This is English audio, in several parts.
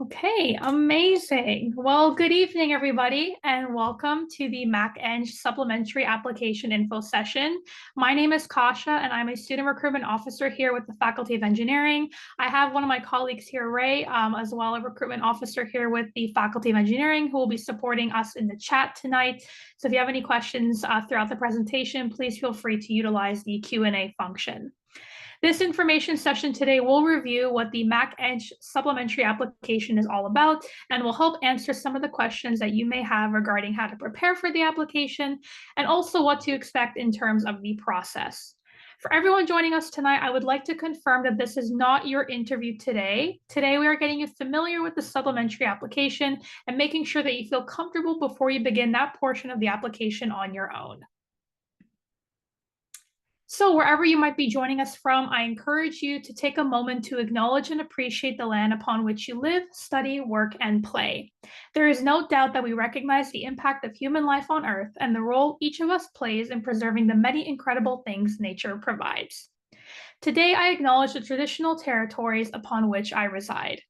Okay, amazing. Well, good evening, everybody, and welcome to the MacEng Supplementary Application Info session. My name is Kasha, and I'm a Student Recruitment Officer here with the Faculty of Engineering. I have one of my colleagues here, Ray, as well, a Recruitment Officer here with the Faculty of Engineering, who will be supporting us in the chat tonight. So if you have any questions throughout the presentation, please feel free to utilize the Q&A function. This information session today will review what the MacEng supplementary application is all about and will help answer some of the questions that you may have regarding how to prepare for the application and also what to expect in terms of the process. For everyone joining us tonight, I would like to confirm that this is not your interview today. Today, we are getting you familiar with the supplementary application and making sure that you feel comfortable before you begin that portion of the application on your own. So wherever you might be joining us from, I encourage you to take a moment to acknowledge and appreciate the land upon which you live, study, work, and play. There is no doubt that we recognize the impact of human life on Earth and the role each of us plays in preserving the many incredible things nature provides. Today, I acknowledge the traditional territories upon which I reside.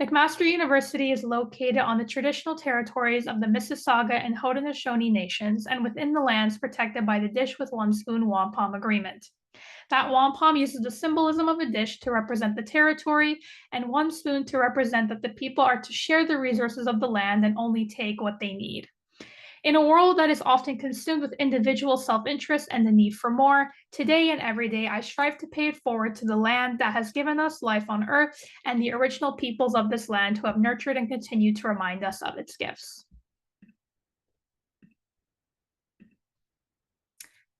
McMaster University is located on the traditional territories of the Mississauga and Haudenosaunee nations and within the lands protected by the Dish with One Spoon Wampum Agreement. That wampum uses the symbolism of a dish to represent the territory and one spoon to represent that the people are to share the resources of the land and only take what they need. In a world that is often consumed with individual self-interest and the need for more, today and every day I strive to pay it forward to the land that has given us life on Earth and the original peoples of this land who have nurtured and continue to remind us of its gifts.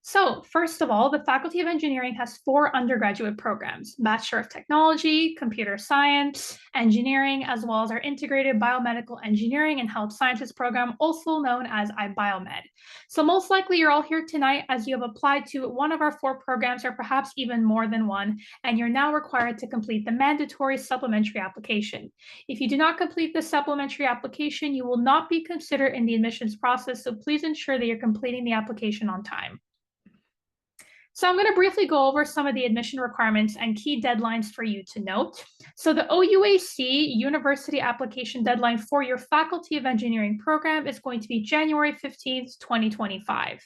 So first of all, the Faculty of Engineering has 4 undergraduate programs: Bachelor of Technology, Computer Science, Engineering, as well as our Integrated Biomedical Engineering and Health Sciences program, also known as iBiomed. So most likely you're all here tonight as you have applied to one of our 4 programs or perhaps even more than one, and you're now required to complete the mandatory supplementary application. If you do not complete the supplementary application, you will not be considered in the admissions process, so please ensure that you're completing the application on time. So I'm going to briefly go over some of the admission requirements and key deadlines for you to note. So the OUAC university application deadline for your Faculty of Engineering program is going to be January 15th, 2025.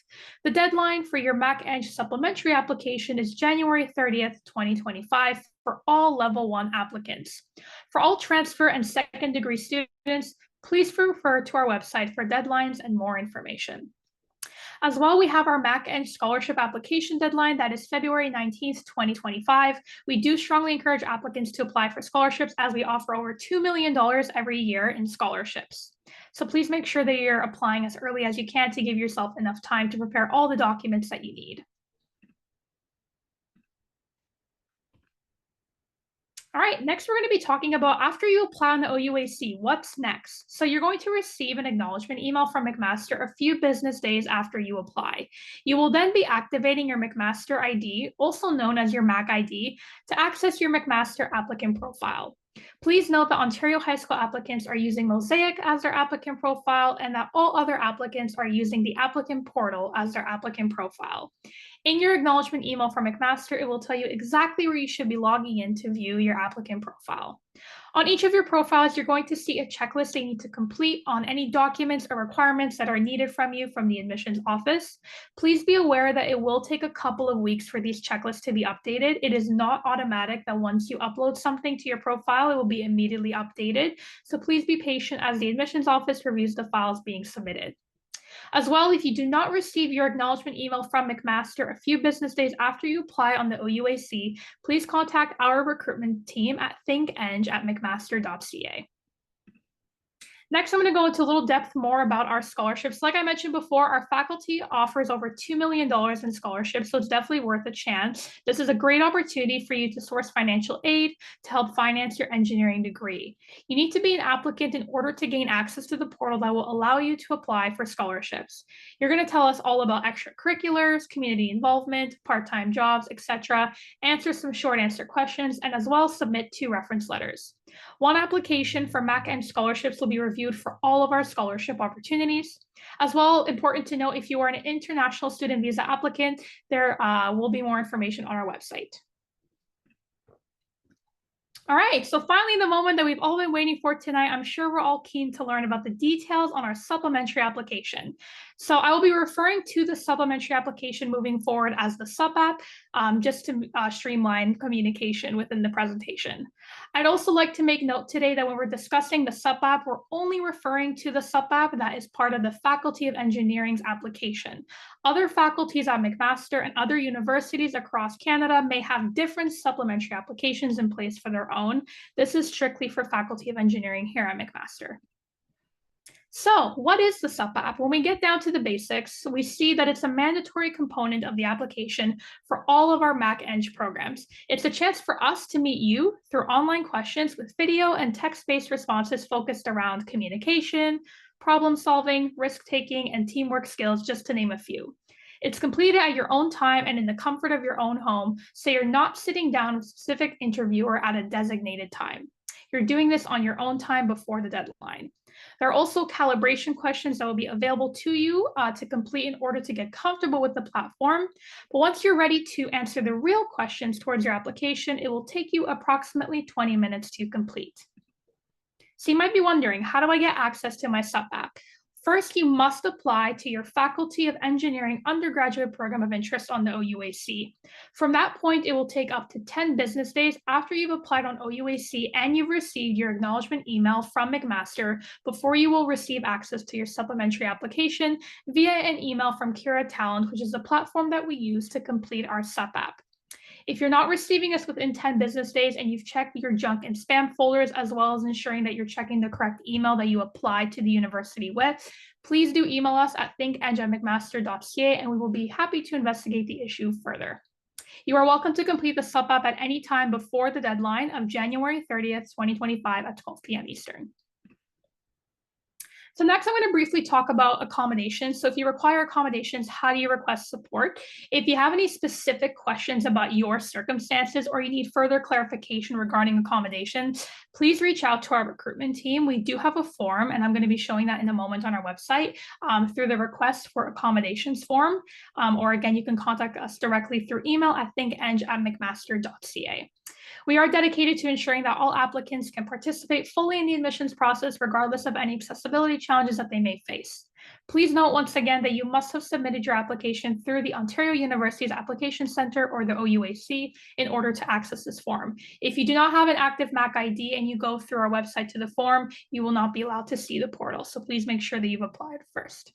The deadline for your MacEng supplementary application is January 30th, 2025 for all level 1 applicants. For all transfer and second degree students, please refer to our website for deadlines and more information. As well, we have our MacEng scholarship application deadline that is February 19th, 2025. We do strongly encourage applicants to apply for scholarships as we offer over $2 million every year in scholarships. So please make sure that you're applying as early as you can to give yourself enough time to prepare all the documents that you need. All right, next we're going to be talking about after you apply on the OUAC, what's next? So you're going to receive an acknowledgement email from McMaster a few business days after you apply. You will then be activating your McMaster ID, also known as your Mac ID, to access your McMaster applicant profile. Please note that Ontario high school applicants are using Mosaic as their applicant profile and that all other applicants are using the applicant portal as their applicant profile. In your acknowledgement email from McMaster, it will tell you exactly where you should be logging in to view your applicant profile. On each of your profiles, you're going to see a checklist that you need to complete on any documents or requirements that are needed from you from the admissions office. Please be aware that it will take a couple of weeks for these checklists to be updated. It is not automatic that once you upload something to your profile, it will be immediately updated. So please be patient as the admissions office reviews the files being submitted. As well, if you do not receive your acknowledgement email from McMaster a few business days after you apply on the OUAC, please contact our recruitment team at thinkeng@mcmaster.ca. Next, I'm going to go into a little depth more about our scholarships. Like I mentioned before, our faculty offers over $2 million in scholarships, so it's definitely worth a chance. This is a great opportunity for you to source financial aid to help finance your engineering degree. You need to be an applicant in order to gain access to the portal that will allow you to apply for scholarships. You're going to tell us all about extracurriculars, community involvement, part-time jobs, etc., answer some short answer questions, and as well submit 2 reference letters. One application for MacEng scholarships will be reviewed for all of our scholarship opportunities. As well, important to note, if you are an international student visa applicant, there will be more information on our website. All right, so finally, the moment that we've all been waiting for tonight, I'm sure we're all keen to learn about the details on our supplementary application. So I will be referring to the supplementary application moving forward as the SUP app, just to streamline communication within the presentation. I'd also like to make note today that when we're discussing the SUP app, we're only referring to the SUP app that is part of the Faculty of Engineering's application. Other faculties at McMaster and other universities across Canada may have different supplementary applications in place for their own. This is strictly for Faculty of Engineering here at McMaster. So what is the SUP app? When we get down to the basics, we see that it's a mandatory component of the application for all of our Mac-Eng programs. It's a chance for us to meet you through online questions with video and text-based responses focused around communication, problem solving, risk-taking, and teamwork skills, just to name a few. It's completed at your own time and in the comfort of your own home, so you're not sitting down with a specific interviewer at a designated time. You're doing this on your own time before the deadline. There are also calibration questions that will be available to you to complete in order to get comfortable with the platform. But once you're ready to answer the real questions towards your application, it will take you approximately 20 minutes to complete. So you might be wondering, how do I get access to my SUP app? First, you must apply to your Faculty of Engineering undergraduate program of interest on the OUAC. From that point, it will take up to 10 business days after you've applied on OUAC and you've received your acknowledgement email from McMaster before you will receive access to your supplementary application via an email from Kira Talent, which is the platform that we use to complete our SUP app. If you're not receiving us within 10 business days and you've checked your junk and spam folders, as well as ensuring that you're checking the correct email that you applied to the university with, please do email us at thinkeng@mcmaster.ca and we will be happy to investigate the issue further. You are welcome to complete the SUP app at any time before the deadline of January 30th, 2025 at 12 p.m. Eastern. So next, I'm going to briefly talk about accommodations. So if you require accommodations, how do you request support? If you have any specific questions about your circumstances or you need further clarification regarding accommodations, please reach out to our recruitment team. We do have a form, and I'm going to be showing that in a moment on our website through the request for accommodations form. Or again, you can contact us directly through email at thinkeng@mcmaster.ca. We are dedicated to ensuring that all applicants can participate fully in the admissions process, regardless of any accessibility challenges that they may face. Please note once again that you must have submitted your application through the Ontario University's Application Center or the OUAC in order to access this form. If you do not have an active Mac ID and you go through our website to the form, you will not be allowed to see the portal. So please make sure that you've applied first.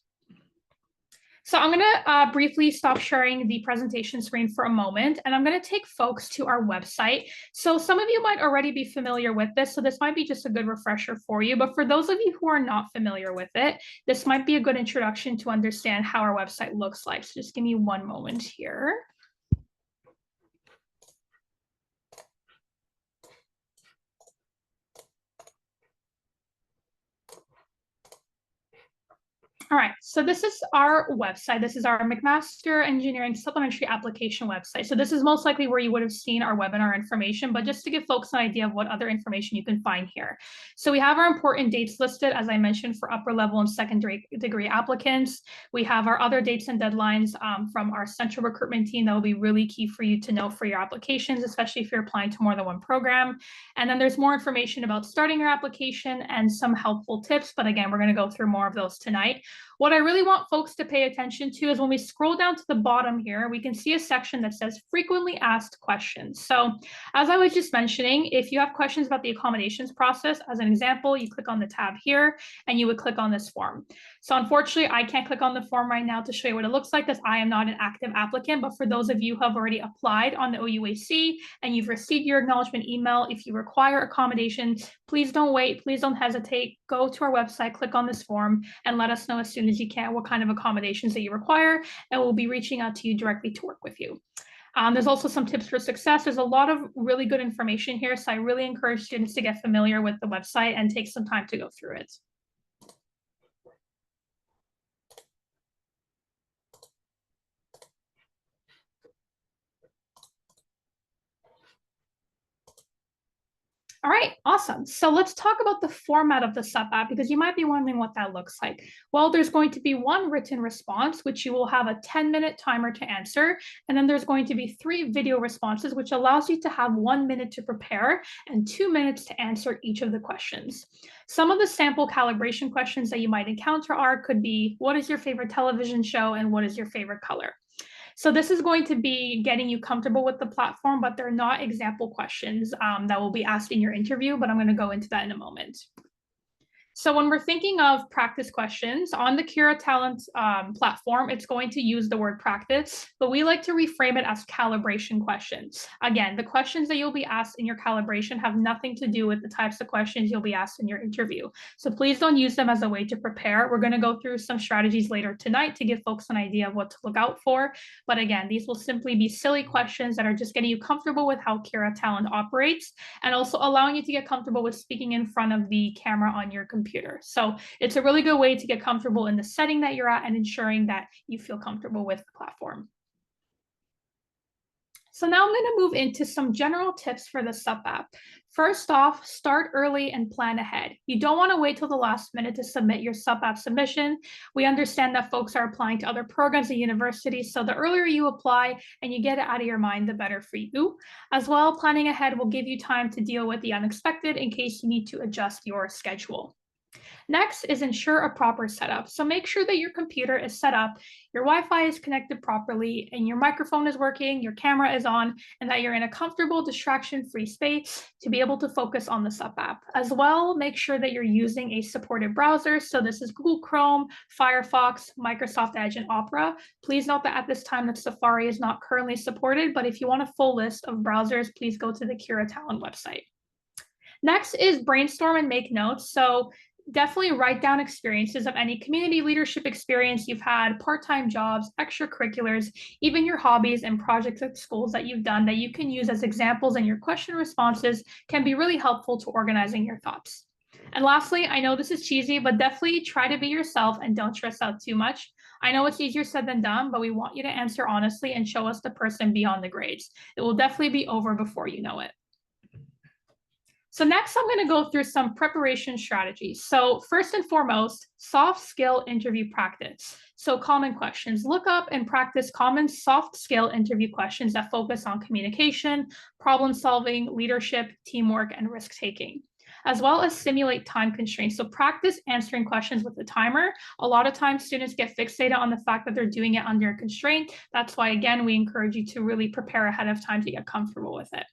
So I'm going to briefly stop sharing the presentation screen for a moment, and I'm going to take folks to our website. So some of you might already be familiar with this, so this might be just a good refresher for you. But for those of you who are not familiar with it, this might be a good introduction to understand how our website looks like. So just give me one moment here. All right, so this is our website. This is our McMaster Engineering Supplementary Application website. So this is most likely where you would have seen our webinar information, but just to give folks an idea of what other information you can find here. So we have our important dates listed, as I mentioned, for upper level and secondary degree applicants. We have our other dates and deadlines from our central recruitment team that will be really key for you to know for your applications, especially if you're applying to more than one program. And then there's more information about starting your application and some helpful tips. But again, we're going to go through more of those tonight. What I really want folks to pay attention to is when we scroll down to the bottom here, we can see a section that says frequently asked questions. So as I was just mentioning, if you have questions about the accommodations process, as an example, you click on the tab here and you would click on this form. So unfortunately, I can't click on the form right now to show you what it looks like because I am not an active applicant. But for those of you who have already applied on the OUAC and you've received your acknowledgement email, if you require accommodations, please don't wait. Please don't hesitate. Go to our website, click on this form, and let us know as soon as you can what kind of accommodations that you require, and we'll be reaching out to you directly to work with you. There's also some tips for success. There's a lot of really good information here, so I really encourage students to get familiar with the website and take some time to go through it. All right, awesome. So let's talk about the format of the SUP app because you might be wondering what that looks like. Well, there's going to be one written response, which you will have a 10-minute timer to answer. And then there's going to be 3 video responses, which allows you to have 1 minute to prepare and 2 minutes to answer each of the questions. Some of the sample calibration questions that you might encounter could be, what is your favorite television show and what is your favorite color? So this is going to be getting you comfortable with the platform, but they're not example questions that will be asked in your interview, but I'm going to go into that in a moment. So when we're thinking of practice questions on the Kira Talent platform, it's going to use the word practice, but we like to reframe it as calibration questions. Again, the questions that you'll be asked in your calibration have nothing to do with the types of questions you'll be asked in your interview. So please don't use them as a way to prepare. We're going to go through some strategies later tonight to give folks an idea of what to look out for. But again, these will simply be silly questions that are just getting you comfortable with how Kira Talent operates and also allowing you to get comfortable with speaking in front of the camera on your computer. So it's a really good way to get comfortable in the setting that you're at and ensuring that you feel comfortable with the platform. So now I'm going to move into some general tips for the SUP app. First off, start early and plan ahead. You don't want to wait till the last minute to submit your SUP app submission. We understand that folks are applying to other programs at universities, so the earlier you apply and you get it out of your mind, the better for you. As well, planning ahead will give you time to deal with the unexpected in case you need to adjust your schedule. Next is ensure a proper setup. So make sure that your computer is set up, your Wi-Fi is connected properly, and your microphone is working, your camera is on, and that you're in a comfortable, distraction-free space to be able to focus on the SUP app. As well, make sure that you're using a supported browser. So this is Google Chrome, Firefox, Microsoft Edge, and Opera. Please note that at this time that Safari is not currently supported, but if you want a full list of browsers, please go to the Kira Talent website. Next is brainstorm and make notes. So definitely write down experiences of any community leadership experience you've had, part-time jobs, extracurriculars, even your hobbies and projects at schools that you've done that you can use as examples, and your question responses can be really helpful to organizing your thoughts. And lastly, I know this is cheesy, but definitely try to be yourself and don't stress out too much. I know it's easier said than done, but we want you to answer honestly and show us the person beyond the grades. It will definitely be over before you know it. So next, I'm going to go through some preparation strategies. So first and foremost, soft skill interview practice. So common questions. Look up and practice common soft skill interview questions that focus on communication, problem solving, leadership, teamwork, and risk taking, as well as simulate time constraints. So practice answering questions with a timer. A lot of times students get fixated on the fact that they're doing it under a constraint. That's why, again, we encourage you to really prepare ahead of time to get comfortable with it.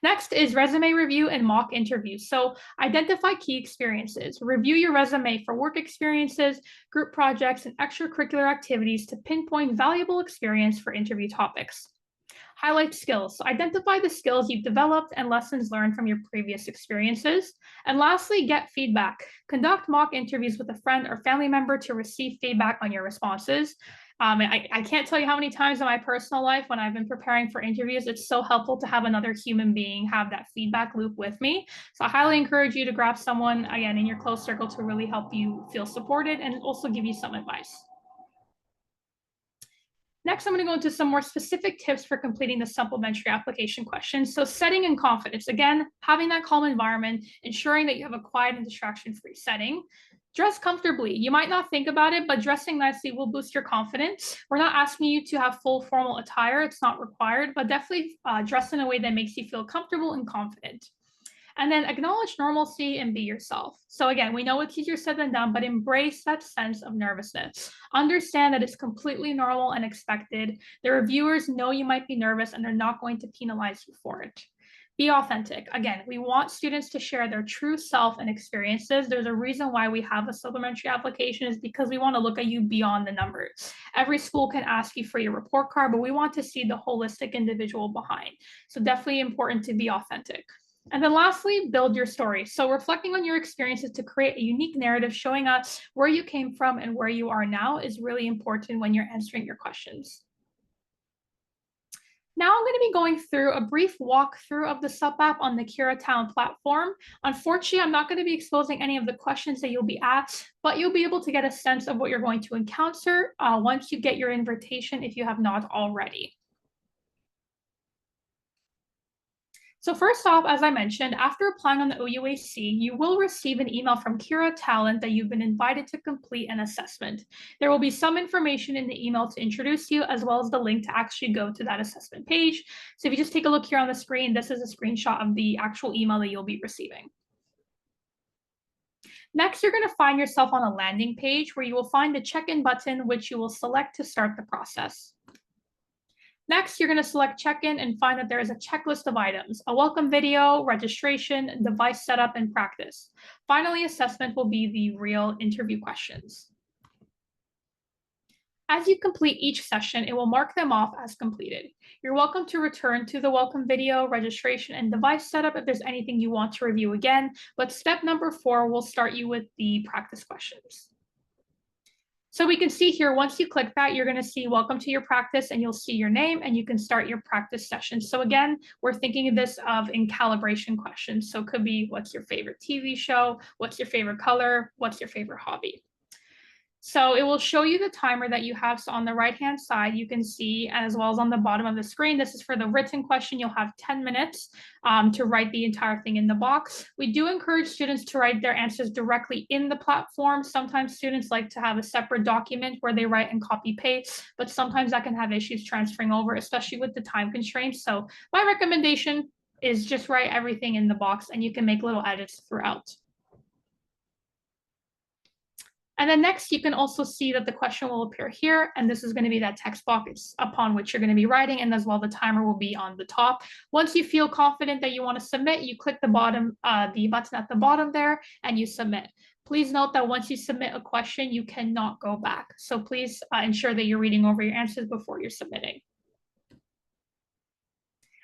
Next is resume review and mock interviews. So identify key experiences. Review your resume for work experiences, group projects, and extracurricular activities to pinpoint valuable experience for interview topics. Highlight skills. So identify the skills you've developed and lessons learned from your previous experiences. And lastly, get feedback. Conduct mock interviews with a friend or family member to receive feedback on your responses. I can't tell you how many times in my personal life when I've been preparing for interviews, it's so helpful to have another human being have that feedback loop with me. So I highly encourage you to grab someone, again, in your close circle to really help you feel supported and also give you some advice. Next, I'm going to go into some more specific tips for completing the supplementary application questions. So setting and confidence, again, having that calm environment, ensuring that you have a quiet and distraction-free setting. Dress comfortably. You might not think about it, but dressing nicely will boost your confidence. We're not asking you to have full formal attire. It's not required, but definitely dress in a way that makes you feel comfortable and confident. And then acknowledge normalcy and be yourself. So again, we know it's easier said than done, but embrace that sense of nervousness. Understand that it's completely normal and expected. The reviewers know you might be nervous and they're not going to penalize you for it. Be authentic. Again, we want students to share their true self and experiences. There's a reason why we have a supplementary application, is because we want to look at you beyond the numbers. Every school can ask you for your report card, but we want to see the holistic individual behind. So definitely important to be authentic. And then lastly, build your story. So reflecting on your experiences to create a unique narrative showing us where you came from and where you are now is really important when you're answering your questions. Now I'm going to be going through a brief walkthrough of the SUP app on the Kira Talent platform. Unfortunately, I'm not going to be exposing any of the questions that you'll be asked, but you'll be able to get a sense of what you're going to encounter once you get your invitation if you have not already. So first off, as I mentioned, after applying on the OUAC, you will receive an email from Kira Talent that you've been invited to complete an assessment. There will be some information in the email to introduce you, as well as the link to actually go to that assessment page. So if you just take a look here on the screen, this is a screenshot of the actual email that you'll be receiving. Next, you're going to find yourself on a landing page where you will find the check-in button, which you will select to start the process. Next, you're going to select check-in and find that there is a checklist of items, a welcome video, registration, device setup, and practice. Finally, assessment will be the real interview questions. As you complete each session, it will mark them off as completed. You're welcome to return to the welcome video, registration, and device setup if there's anything you want to review again, but step number 4 will start you with the practice questions. So we can see here, once you click that, you're going to see welcome to your practice and you'll see your name and you can start your practice session. So again, we're thinking of this in calibration questions. So it could be, what's your favorite TV show? What's your favorite color? What's your favorite hobby? So it will show you the timer that you have. So on the right-hand side, you can see, as well as on the bottom of the screen, this is for the written question. You'll have 10 minutes to write the entire thing in the box. We do encourage students to write their answers directly in the platform. Sometimes students like to have a separate document where they write and copy paste, but sometimes that can have issues transferring over, especially with the time constraints. So my recommendation is just write everything in the box and you can make little edits throughout. And then next, you can also see that the question will appear here, and this is going to be that text box upon which you're going to be writing, and as well the timer will be on the top. Once you feel confident that you want to submit, you click the button at the bottom there, and you submit. Please note that once you submit a question, you cannot go back. So please ensure that you're reading over your answers before you're submitting.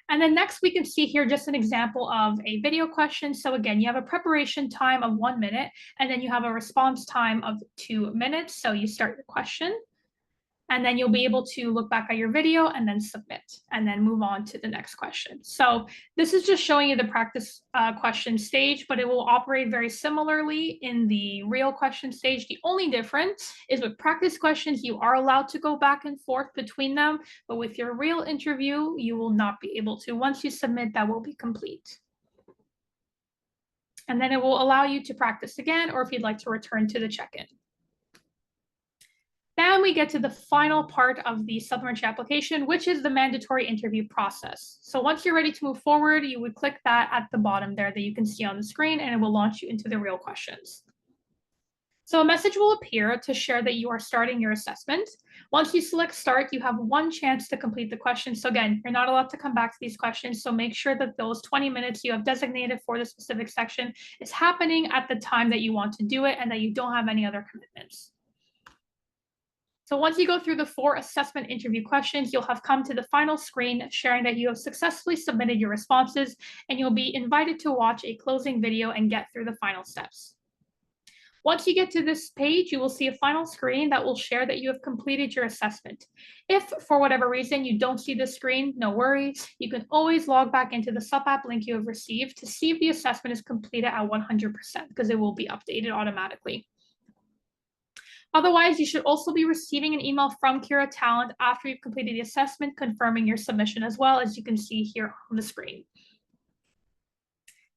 And then next we can see here just an example of a video question. So again, you have a preparation time of 1 minute, and then you have a response time of 2 minutes. So you start the question, and then you'll be able to look back at your video and then submit, and then move on to the next question. So this is just showing you the practice question stage, but it will operate very similarly in the real question stage. The only difference is with practice questions, you are allowed to go back and forth between them, but with your real interview, you will not be able to. Once you submit, that will be complete. And then it will allow you to practice again, or if you'd like to return to the check-in. Then we get to the final part of the supplementary application, which is the mandatory interview process. So once you're ready to move forward, you would click that at the bottom there that you can see on the screen, and it will launch you into the real questions. So a message will appear to share that you are starting your assessment. Once you select start, you have 1 chance to complete the question. So again, you're not allowed to come back to these questions. So make sure that those 20 minutes you have designated for the specific section is happening at the time that you want to do it and that you don't have any other commitments. So once you go through the 4 assessment interview questions, you'll have come to the final screen sharing that you have successfully submitted your responses, and you'll be invited to watch a closing video and get through the final steps. Once you get to this page, you will see a final screen that will share that you have completed your assessment. If for whatever reason you don't see the screen, no worries. You can always log back into the SupApp link you have received to see if the assessment is completed at 100% because it will be updated automatically. Otherwise, you should also be receiving an email from Kira Talent after you've completed the assessment confirming your submission as well, as you can see here on the screen.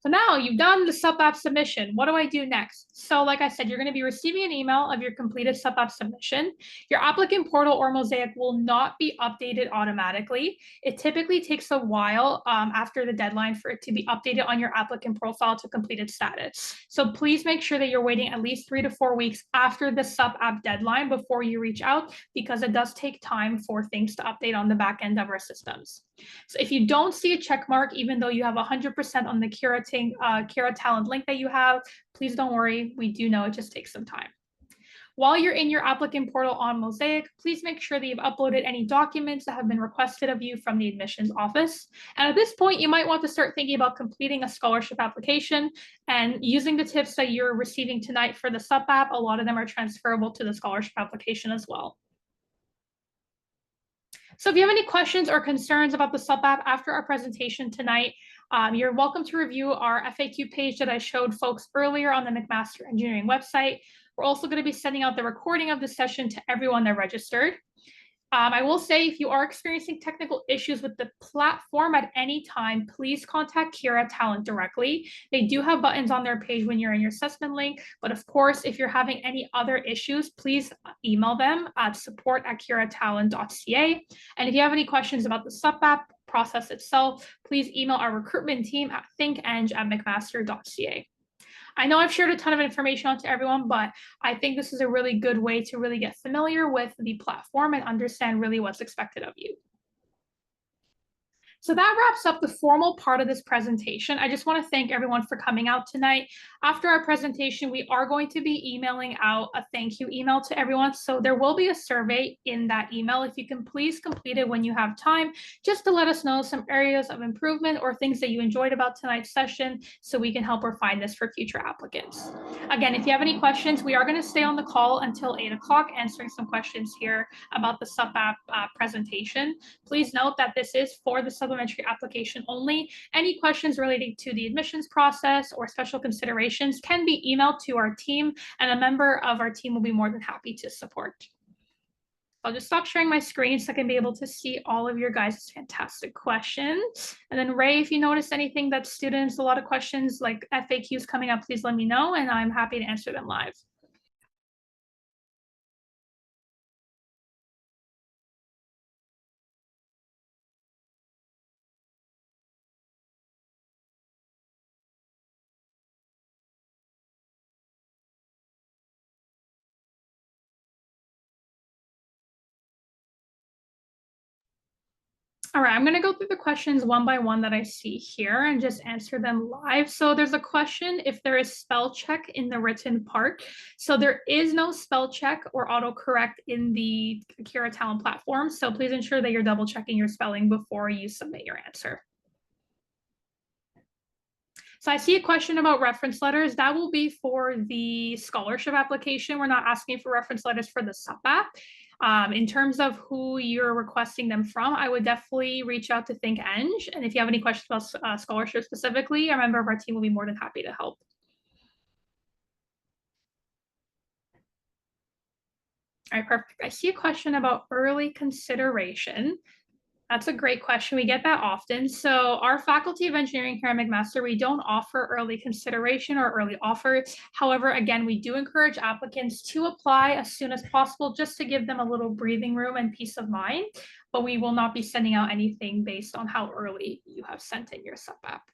So now you've done the SupApp submission. What do I do next? So like I said, you're going to be receiving an email of your completed SupApp submission. Your applicant portal or Mosaic will not be updated automatically. It typically takes a while after the deadline for it to be updated on your applicant profile to completed status. So please make sure that you're waiting at least 3 to 4 weeks after the SupApp deadline before you reach out, because it does take time for things to update on the back end of our systems. So if you don't see a check mark, even though you have 100% on the Kira Talent link that you have, please don't worry. We do know it just takes some time. While you're in your applicant portal on Mosaic, please make sure that you've uploaded any documents that have been requested of you from the admissions office. And at this point, you might want to start thinking about completing a scholarship application and using the tips that you're receiving tonight for the SupApp. A lot of them are transferable to the scholarship application as well. So if you have any questions or concerns about the SupApp after our presentation tonight, you're welcome to review our FAQ page that I showed folks earlier on the McMaster Engineering website. We're also going to be sending out the recording of the session to everyone that registered. I will say if you are experiencing technical issues with the platform at any time, please contact Kira Talent directly. They do have buttons on their page when you're in your assessment link. But of course, if you're having any other issues, please email them at support@kiratalent.ca. And if you have any questions about the SUP app process itself, please email our recruitment team at thinkeng@mcmaster.ca. I know I've shared a ton of information onto everyone, but I think this is a really good way to really get familiar with the platform and understand really what's expected of you. So that wraps up the formal part of this presentation. I just want to thank everyone for coming out tonight. After our presentation, we are going to be emailing out a thank you email to everyone. So there will be a survey in that email. If you can please complete it when you have time, just to let us know some areas of improvement or things that you enjoyed about tonight's session so we can help refine this for future applicants. Again, if you have any questions, we are going to stay on the call until 8 o'clock answering some questions here about the SUP app presentation. Please note that this is for the supplementary application only. Any questions relating to the admissions process or special considerations can be emailed to our team, and a member of our team will be more than happy to support. I'll just stop sharing my screen so I can be able to see all of your guys' fantastic questions. And then Ray, if you notice anything that students, a lot of questions like FAQs coming up, please let me know and I'm happy to answer them live. All right, I'm going to go through the questions one by one that I see here and just answer them live. So there's a question if there is spell check in the written part. So there is no spell check or autocorrect in the Kira Talent platform. So please ensure that you're double checking your spelling before you submit your answer. So I see a question about reference letters. That will be for the scholarship application. We're not asking for reference letters for the SUP app. In terms of who you're requesting them from, I would definitely reach out to ThinkEng. And if you have any questions about scholarship specifically, a member of our team will be more than happy to help. All right, perfect. I see a question about early consideration. That's a great question. We get that often. So our Faculty of Engineering here at McMaster, we don't offer early consideration or early offer. However, again, we do encourage applicants to apply as soon as possible just to give them a little breathing room and peace of mind. But we will not be sending out anything based on how early you have sent in your SUP app.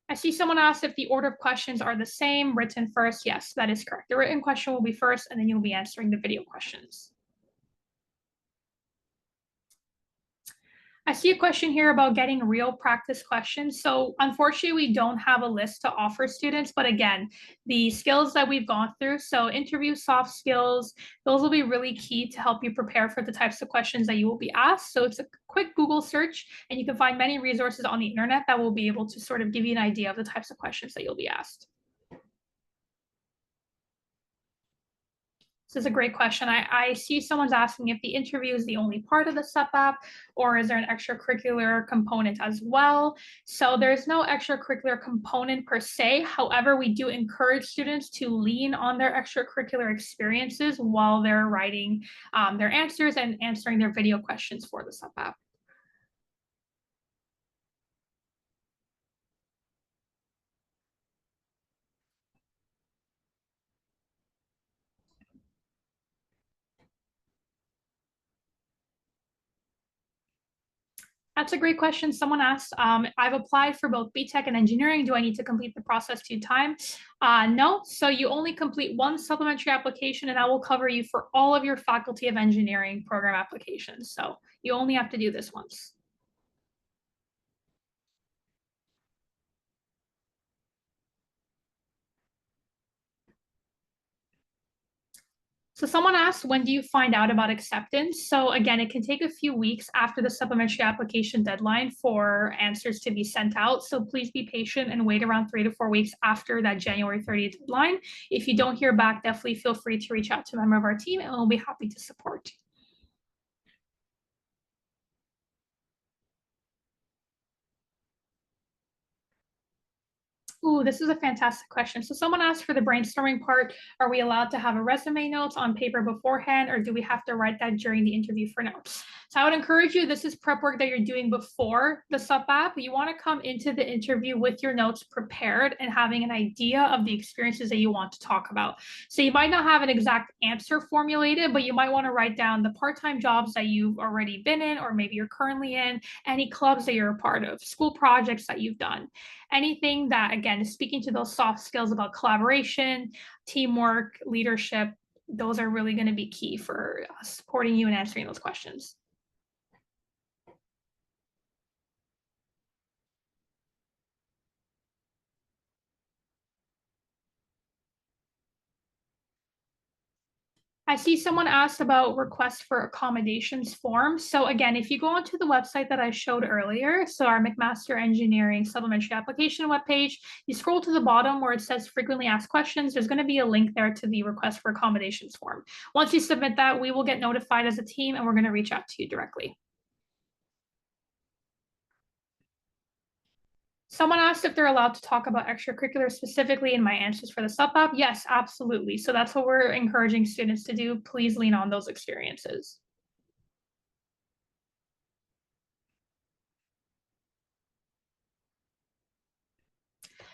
I see someone asked if the order of questions are the same, written first. Yes, that is correct. The written question will be first, and then you'll be answering the video questions. I see a question here about getting real practice questions. So unfortunately, we don't have a list to offer students, but again, the skills that we've gone through, so interview soft skills, those will be really key to help you prepare for the types of questions that you will be asked. So it's a quick Google search and you can find many resources on the internet that will be able to sort of give you an idea of the types of questions that you'll be asked. This is a great question. I see someone's asking if the interview is the only part of the SUP app, or is there an extracurricular component as well? So there's no extracurricular component per se. However, we do encourage students to lean on their extracurricular experiences while they're writing their answers and answering their video questions for the SUP app. That's a great question. Someone asked, I've applied for both BTech and engineering. Do I need to complete the process 2 times? No, so you only complete one supplementary application and that will cover you for all of your Faculty of Engineering program applications. So you only have to do this once. So someone asked, when do you find out about acceptance? So again, it can take a few weeks after the supplementary application deadline for answers to be sent out. So please be patient and wait around 3 to 4 weeks after that January 30th deadline. If you don't hear back, definitely feel free to reach out to a member of our team and we'll be happy to support. Ooh, this is a fantastic question. So someone asked for the brainstorming part, are we allowed to have a resume notes on paper beforehand, or do we have to write that during the interview for notes? So I would encourage you, this is prep work that you're doing before the SUP app. You want to come into the interview with your notes prepared and having an idea of the experiences that you want to talk about. So you might not have an exact answer formulated, but you might want to write down the part-time jobs that you've already been in, or maybe you're currently in, any clubs that you're a part of, school projects that you've done, anything that, again, is speaking to those soft skills about collaboration, teamwork, leadership. Those are really going to be key for supporting you and answering those questions. I see someone asked about request for accommodations form. So again, if you go onto the website that I showed earlier, so our McMaster Engineering Supplementary Application webpage, you scroll to the bottom where it says frequently asked questions, there's going to be a link there to the request for accommodations form. Once you submit that, we will get notified as a team and we're going to reach out to you directly. Someone asked if they're allowed to talk about extracurriculars specifically in my answers for the SUP app. Yes, absolutely. So that's what we're encouraging students to do. Please lean on those experiences.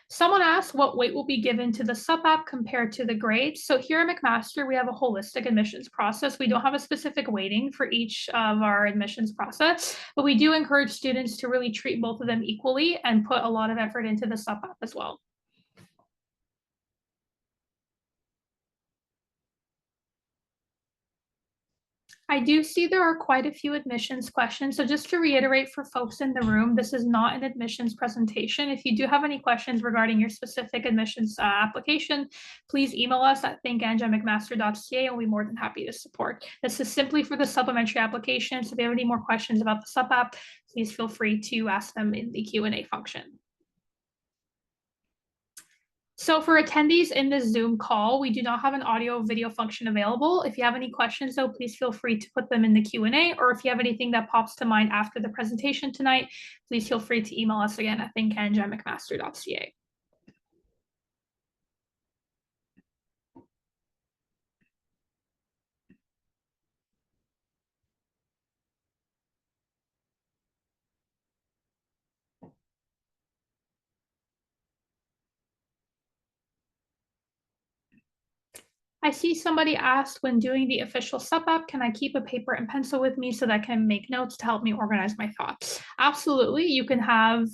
Someone asked what weight will be given to the SUP app compared to the grades. So here at McMaster, we have a holistic admissions process. We don't have a specific weighting for each of our admissions process, but we do encourage students to really treat both of them equally and put a lot of effort into the SUP app as well. I do see there are quite a few admissions questions. So just to reiterate for folks in the room, this is not an admissions presentation. If you do have any questions regarding your specific admissions application, please email us at think@mcmaster.ca and we'll be more than happy to support. This is simply for the supplementary application. So if you have any more questions about the SUP app, please feel free to ask them in the Q&A function. So for attendees in the Zoom call, we do not have an audio video function available. If you have any questions, though, please feel free to put them in the Q&A, or if you have anything that pops to mind after the presentation tonight, please feel free to email us again at think@mcmaster.ca. I see somebody asked, when doing the official SUP app, can I keep a paper and pencil with me so that I can make notes to help me organize my thoughts? Absolutely, you can have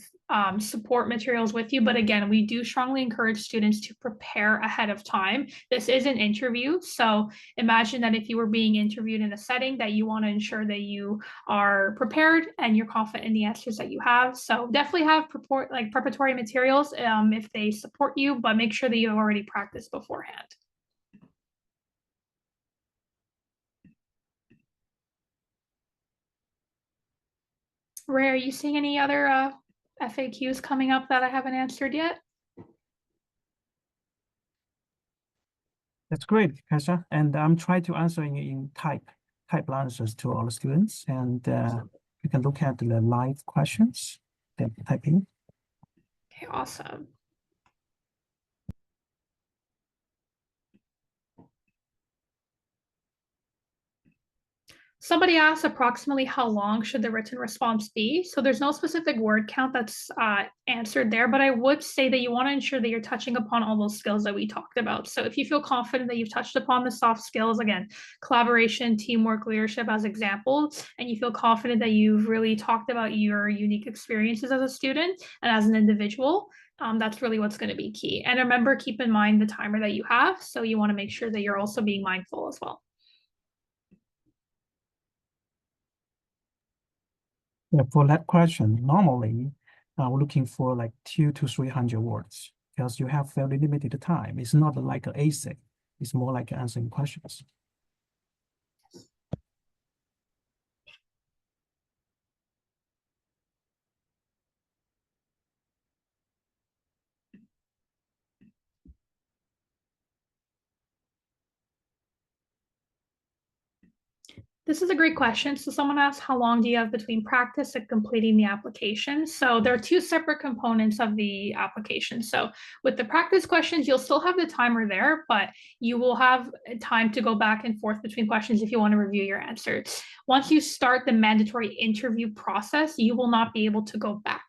support materials with you, but again, we do strongly encourage students to prepare ahead of time. This is an interview, so imagine that if you were being interviewed in a setting that you want to ensure that you are prepared and you're confident in the answers that you have. So definitely have preparatory materials if they support you, but make sure that you've already practiced beforehand. Ray, are you seeing any other FAQs coming up that I haven't answered yet? That's great, Kasha. And I'm trying to answer in type answers to all the students. And you can look at the live questions that type in. Okay, awesome. Somebody asked approximately how long should the written response be? So there's no specific word count that's answered there, but I would say that you want to ensure that you're touching upon all those skills that we talked about. So if you feel confident that you've touched upon the soft skills, again, collaboration, teamwork, leadership as examples, and you feel confident that you've really talked about your unique experiences as a student and as an individual, that's really what's going to be key. And remember, keep in mind the timer that you have. So you want to make sure that you're also being mindful as well. Yeah, for that question, normally we're looking for like 200 to 300 words because you have very limited time. It's not like an essay. It's more like answering questions. This is a great question. So someone asked, how long do you have between practice and completing the application? So there are two separate components of the application. So with the practice questions, you'll still have the timer there, but you will have time to go back and forth between questions if you want to review your answers. Once you start the mandatory interview process, you will not be able to go back.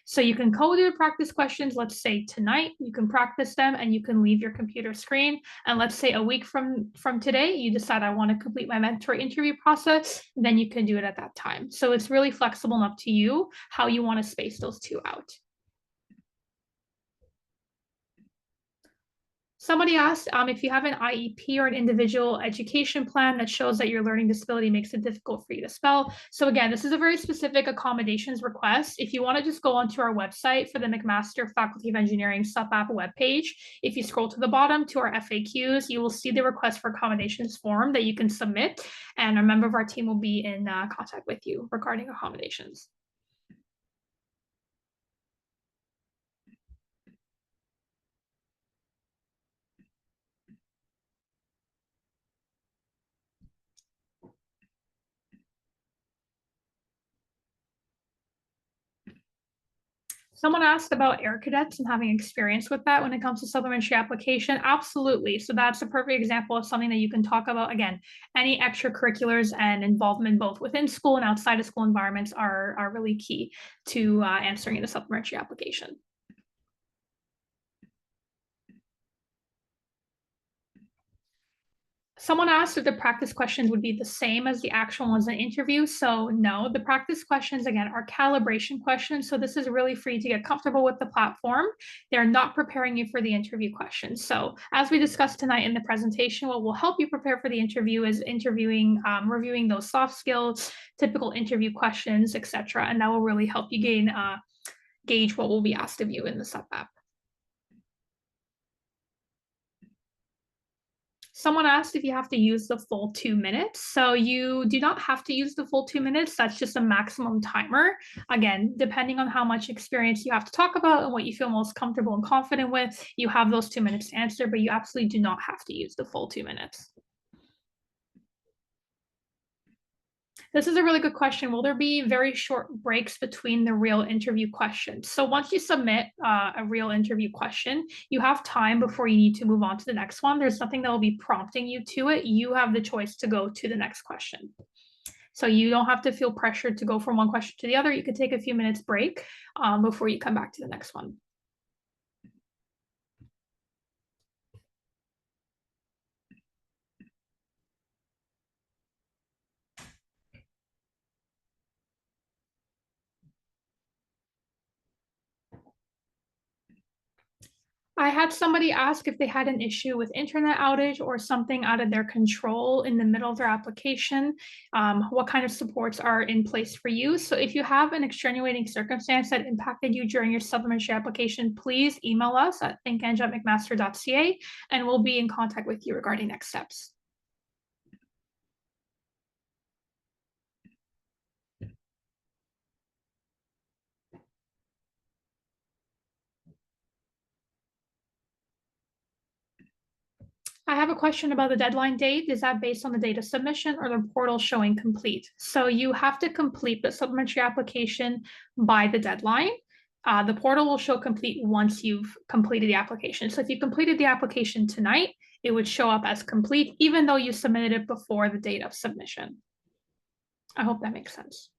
So you can code your practice questions, let's say tonight, you can practice them and you can leave your computer screen. And let's say a week from today, you decide I want to complete my mandatory interview process, then you can do it at that time. So it's really flexible and up to you how you want to space those two out. Somebody asked if you have an IEP or an individual education plan that shows that your learning disability makes it difficult for you to spell. So again, this is a very specific accommodations request. If you want to just go onto our website for the McMaster Faculty of Engineering SUP-app webpage, if you scroll to the bottom to our FAQs, you will see the request for accommodations form that you can submit, and a member of our team will be in contact with you regarding accommodations. Someone asked about air cadets and having experience with that when it comes to supplementary application. Absolutely. So that's a perfect example of something that you can talk about. Again, any extracurriculars and involvement both within school and outside of school environments are really key to answering the supplementary application. Someone asked if the practice questions would be the same as the actual ones in the interview. So no, the practice questions, again, are calibration questions. So this is really for you to get comfortable with the platform. They're not preparing you for the interview questions. So as we discussed tonight in the presentation, what will help you prepare for the interview is reviewing those soft skills, typical interview questions, etc. And that will really help you gauge what will be asked of you in the SUP-app. Someone asked if you have to use the full 2 minutes. So you do not have to use the full 2 minutes. That's just a maximum timer. Again, depending on how much experience you have to talk about and what you feel most comfortable and confident with, you have those 2 minutes to answer, but you absolutely do not have to use the full 2 minutes. This is a really good question. Will there be very short breaks between the real interview questions? So once you submit a real interview question, you have time before you need to move on to the next one. There's nothing that will be prompting you to it. You have the choice to go to the next question. So you don't have to feel pressured to go from one question to the other. You could take a few minutes break before you come back to the next one. I had somebody ask if they had an issue with internet outage or something out of their control in the middle of their application. What kind of supports are in place for you? So if you have an extenuating circumstance that impacted you during your supplementary application, please email us at thinkeng@mcmaster.ca and we'll be in contact with you regarding next steps. I have a question about the deadline date. Is that based on the date of submission or the portal showing complete? So you have to complete the supplementary application by the deadline. The portal will show complete once you've completed the application. So if you completed the application tonight, it would show up as complete, even though you submitted it before the date of submission. I hope that makes sense.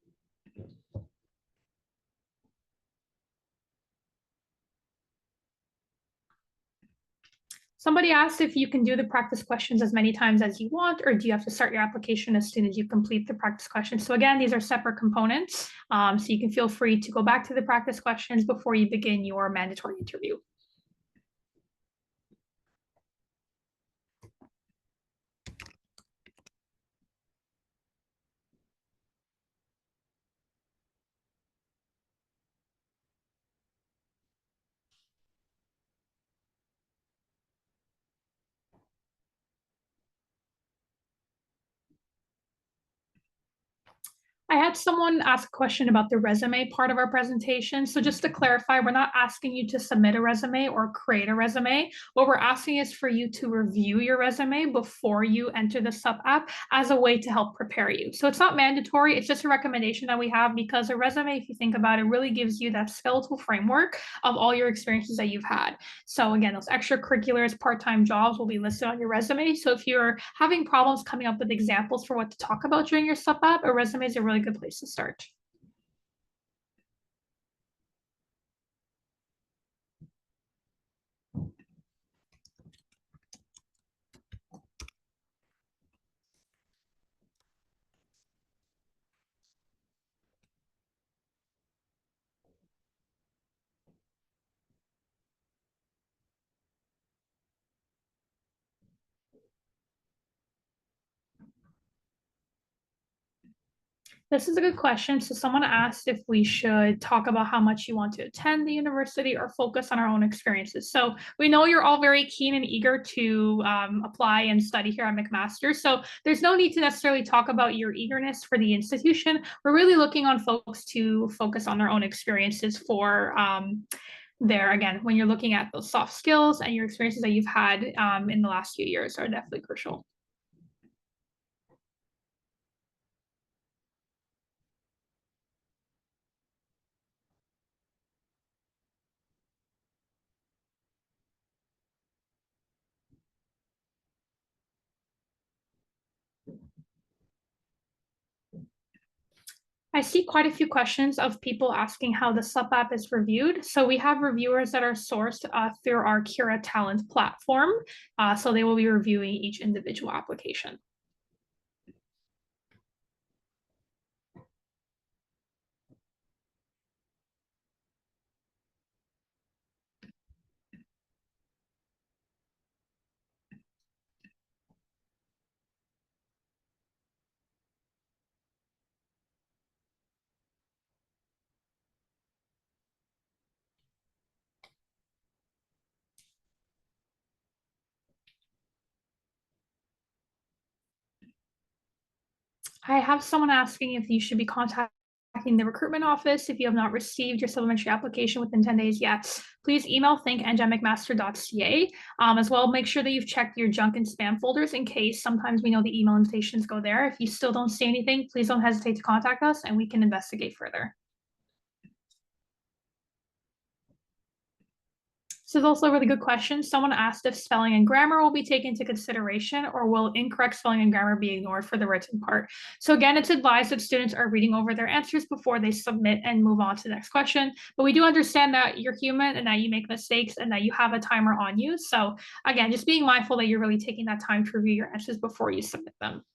Somebody asked if you can do the practice questions as many times as you want, or do you have to start your application as soon as you complete the practice questions? So again, these are separate components. So you can feel free to go back to the practice questions before you begin your mandatory interview. I had someone ask a question about the resume part of our presentation. So just to clarify, we're not asking you to submit a resume or create a resume. What we're asking is for you to review your resume before you enter the SUP app as a way to help prepare you. So it's not mandatory. It's just a recommendation that we have because a resume, if you think about it, really gives you that skeletal framework of all your experiences that you've had. So again, those extracurriculars, part-time jobs will be listed on your resume. So if you're having problems coming up with examples for what to talk about during your SUP app, a resume is a really good place to start. This is a good question. So someone asked if we should talk about how much you want to attend the university or focus on our own experiences. So we know you're all very keen and eager to apply and study here at McMaster. So there's no need to necessarily talk about your eagerness for the institution. We're really looking on folks to focus on their own experiences for there again, when you're looking at those soft skills and your experiences that you've had in the last few years are definitely crucial. I see quite a few questions of people asking how the SUP app is reviewed. So we have reviewers that are sourced through our Cura Talent platform. So they will be reviewing each individual application. I have someone asking if you should be contacting the recruitment office if you have not received your supplementary application within 10 days yet. Please email think@mcmaster.ca. As well, make sure that you've checked your junk and spam folders in case sometimes we know the email invitations go there. If you still don't see anything, please don't hesitate to contact us and we can investigate further. This is also a really good question. Someone asked if spelling and grammar will be taken into consideration or will incorrect spelling and grammar be ignored for the written part. So again, it's advised that students are reading over their answers before they submit and move on to the next question. But we do understand that you're human and that you make mistakes and that you have a timer on you. So again, just being mindful that you're really taking that time to review your answers before you submit them.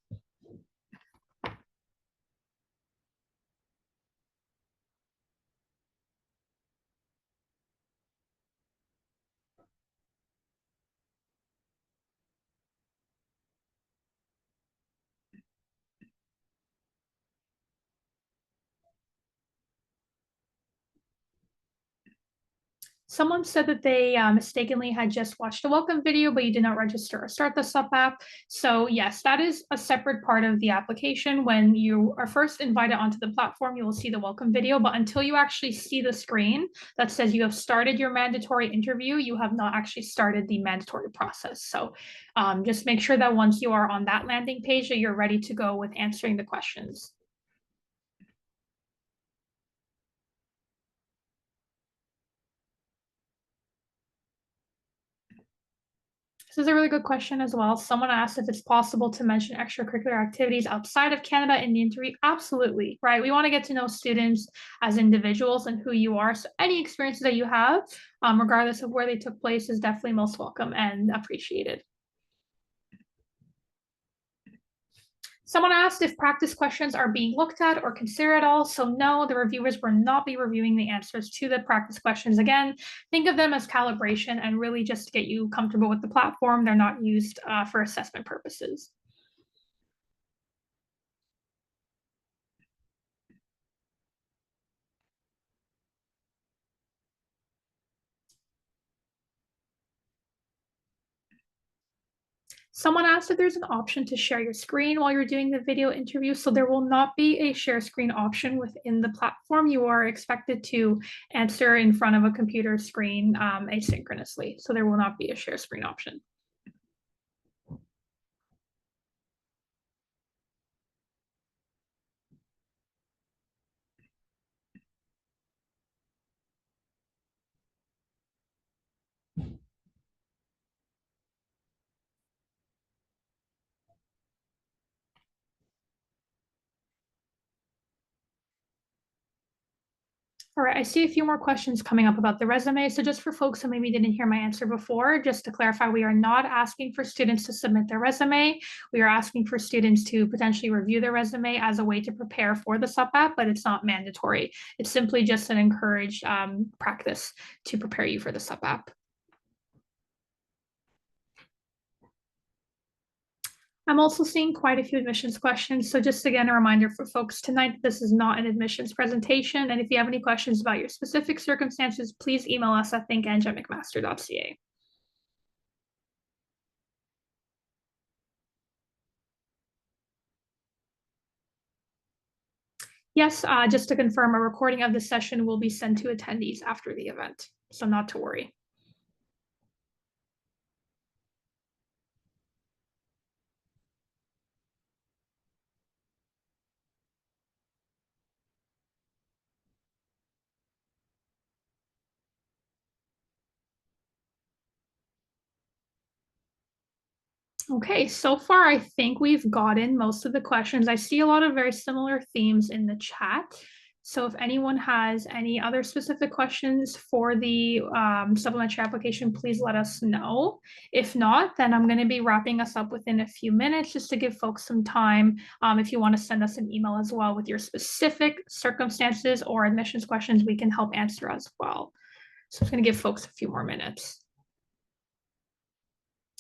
Someone said that they mistakenly had just watched a welcome video, but you did not register or start the SUP app. So yes, that is a separate part of the application. When you are first invited onto the platform, you will see the welcome video, but until you actually see the screen that says you have started your mandatory interview, you have not actually started the mandatory process. So just make sure that once you are on that landing page, that you're ready to go with answering the questions. This is a really good question as well. Someone asked if it's possible to mention extracurricular activities outside of Canada in the interview. Absolutely, right? We want to get to know students as individuals and who you are. So any experiences that you have, regardless of where they took place, is definitely most welcome and appreciated. Someone asked if practice questions are being looked at or considered at all. So no, the reviewers will not be reviewing the answers to the practice questions. Again, think of them as calibration and really just to get you comfortable with the platform. They're not used for assessment purposes. Someone asked if there's an option to share your screen while you're doing the video interview. So there will not be a share screen option within the platform. You are expected to answer in front of a computer screen asynchronously. So there will not be a share screen option. All right, I see a few more questions coming up about the resume. So just for folks who maybe didn't hear my answer before, just to clarify, we are not asking for students to submit their resume. We are asking for students to potentially review their resume as a way to prepare for the SUP app, but it's not mandatory. It's simply just an encouraged practice to prepare you for the SUP app. I'm also seeing quite a few admissions questions. So just again, a reminder for folks tonight, this is not an admissions presentation. And if you have any questions about your specific circumstances, please email us at thinkeng@mcmaster.ca. Yes, just to confirm, a recording of the session will be sent to attendees after the event, so not to worry. Okay, so far I think we've gotten most of the questions. I see a lot of very similar themes in the chat. So if anyone has any other specific questions for the supplementary application, please let us know. If not, then I'm going to be wrapping us up within a few minutes just to give folks some time. If you want to send us an email as well with your specific circumstances or admissions questions, we can help answer as well. So I'm going to give folks a few more minutes.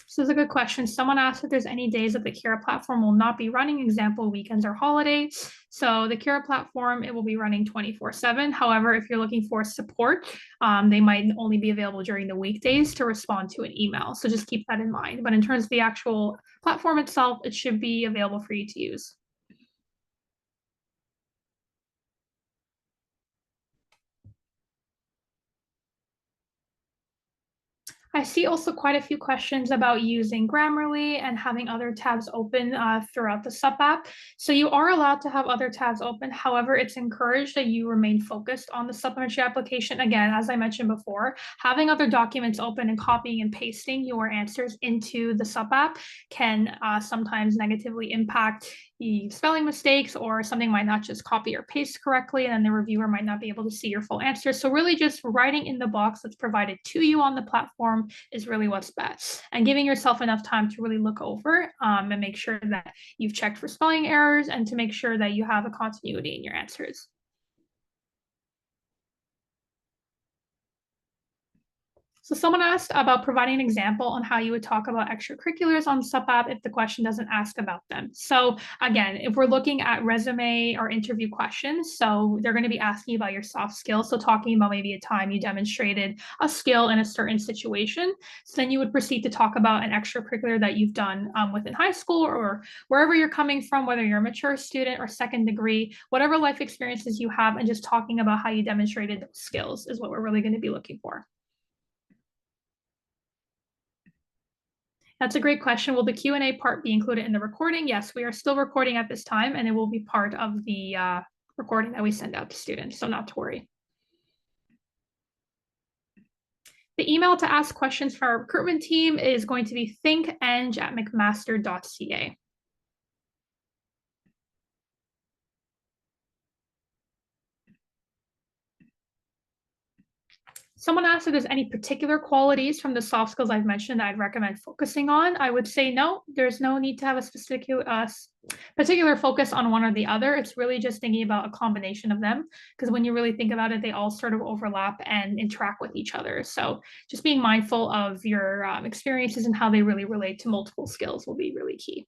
So this is a good question. Someone asked if there's any days that the Kira platform will not be running, example, weekends or holidays. So the Kira platform, it will be running 24/7. However, if you're looking for support, they might only be available during the weekdays to respond to an email. So just keep that in mind. But in terms of the actual platform itself, it should be available for you to use. I see also quite a few questions about using Grammarly and having other tabs open throughout the SUP app. So you are allowed to have other tabs open. However, it's encouraged that you remain focused on the supplementary application. Again, as I mentioned before, having other documents open and copying and pasting your answers into the SUP app can sometimes negatively impact the spelling mistakes, or something might not just copy or paste correctly, and then the reviewer might not be able to see your full answer. So really just writing in the box that's provided to you on the platform is really what's best, and giving yourself enough time to really look over and make sure that you've checked for spelling errors and to make sure that you have a continuity in your answers. So someone asked about providing an example on how you would talk about extracurriculars on SUP app if the question doesn't ask about them. So again, if we're looking at resume or interview questions, so they're going to be asking about your soft skills. So talking about maybe a time you demonstrated a skill in a certain situation. So then you would proceed to talk about an extracurricular that you've done within high school or wherever you're coming from, whether you're a mature student or second degree, whatever life experiences you have, and just talking about how you demonstrated those skills is what we're really going to be looking for. That's a great question. Will the Q&A part be included in the recording? Yes, we are still recording at this time, and it will be part of the recording that we send out to students, so not to worry. The email to ask questions for our recruitment team is going to be thinkeng@mcmaster.ca. Someone asked if there's any particular qualities from the soft skills I've mentioned that I'd recommend focusing on. I would say no, there's no need to have a specific particular focus on one or the other. It's really just thinking about a combination of them, because when you really think about it, they all sort of overlap and interact with each other. So just being mindful of your experiences and how they really relate to multiple skills will be really key.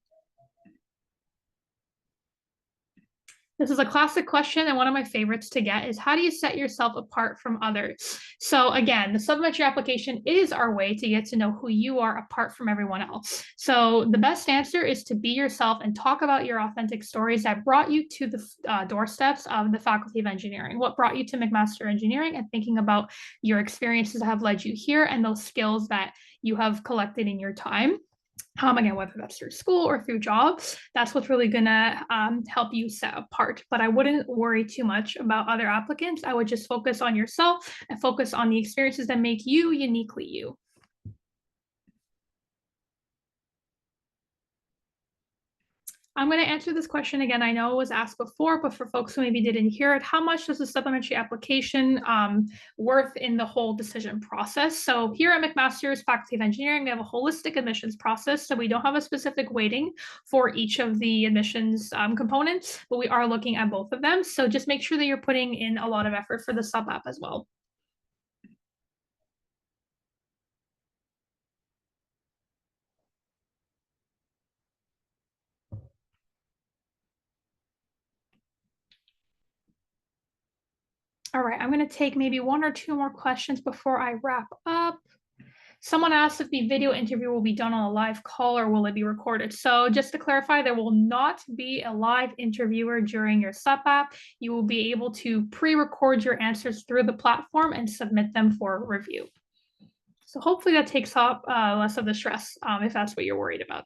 This is a classic question, and one of my favorites to get is, how do you set yourself apart from others? So again, the supplementary application is our way to get to know who you are apart from everyone else. So the best answer is to be yourself and talk about your authentic stories that brought you to the doorsteps of the Faculty of Engineering. What brought you to McMaster Engineering, and thinking about your experiences that have led you here and those skills that you have collected in your time. Again, whether that's through school or through jobs, that's what's really gonna help you set apart. But I wouldn't worry too much about other applicants. I would just focus on yourself and focus on the experiences that make you uniquely you. I'm going to answer this question again. I know it was asked before, but for folks who maybe didn't hear it, how much does the supplementary application worth in the whole decision process? So here at McMaster's Faculty of Engineering, we have a holistic admissions process. So we don't have a specific weighting for each of the admissions components, but we are looking at both of them. So just make sure that you're putting in a lot of effort for the sub app as well. All right, I'm going to take maybe one or two more questions before I wrap up. Someone asked if the video interview will be done on a live call or will it be recorded? So just to clarify, there will not be a live interviewer during your sub app. You will be able to pre-record your answers through the platform and submit them for review. So hopefully that takes up less of the stress if that's what you're worried about.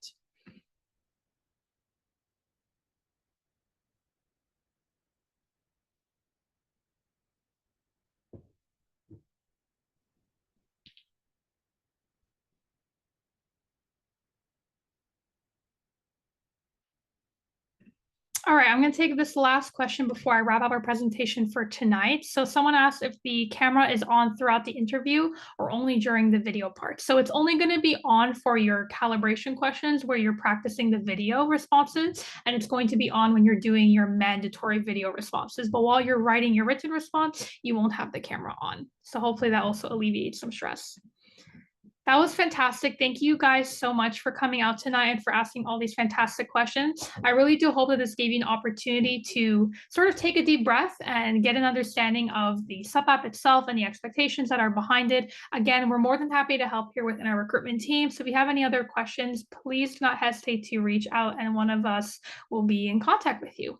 All right, I'm going to take this last question before I wrap up our presentation for tonight. So someone asked if the camera is on throughout the interview or only during the video part. So it's only going to be on for your calibration questions where you're practicing the video responses, and it's going to be on when you're doing your mandatory video responses. But while you're writing your written response, you won't have the camera on. So hopefully that also alleviates some stress. That was fantastic. Thank you guys so much for coming out tonight and for asking all these fantastic questions. I really do hope that this gave you an opportunity to sort of take a deep breath and get an understanding of the sub app itself and the expectations that are behind it. Again, we're more than happy to help here within our recruitment team. So if you have any other questions, please do not hesitate to reach out and one of us will be in contact with you.